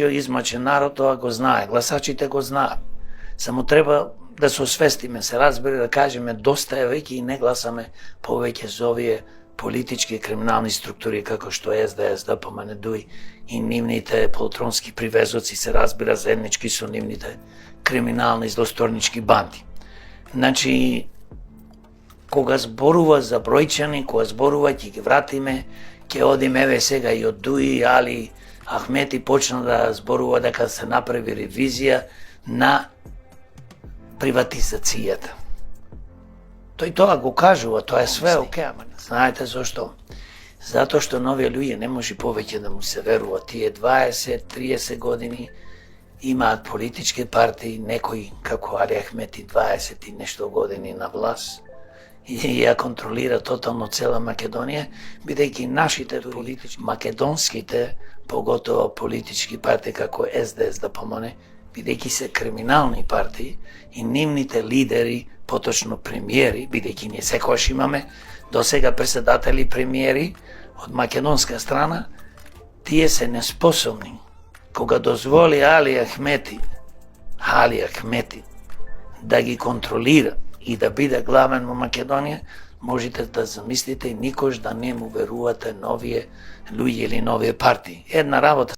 измаче народ, тоа го знае, гласачите го знаат. Само треба да се освестиме, се разбере, да кажеме доста е веќе и не гласаме повеќе за овие политички криминални структури како што СДС, ДПМН, и нивните полтронски привезоци, се разбира заеднички со нивните криминални злосторнички банди. Значи, кога зборува за бројчани, кога зборува ќе ги вратиме, ќе одиме еве сега и од Дуи, Али, Ахмети почна да зборува дека се направи ревизија на приватизацијата. Тој тоа го кажува, тоа е све окей, ама знаете зошто? Затоа што нови луѓе не може повеќе да му се верува. Тие 20-30 години имаат политички партии, некои како Али Ахмети 20 и нешто години на власт и ја контролира тотално цела Македонија, бидејќи нашите политички, македонските, поготово политички партии како СДС, ДПМН, бидејќи се криминални партии и нивните лидери, поточно премиери, бидејќи ние секогаш имаме до сега председатели премиери од македонска страна, тие се неспособни. Кога дозволи Али Ахмети да ги контролира и да биде главен во Македонија, можете да замислите и никош да не му верувате новие луѓе или новие партии. Една работа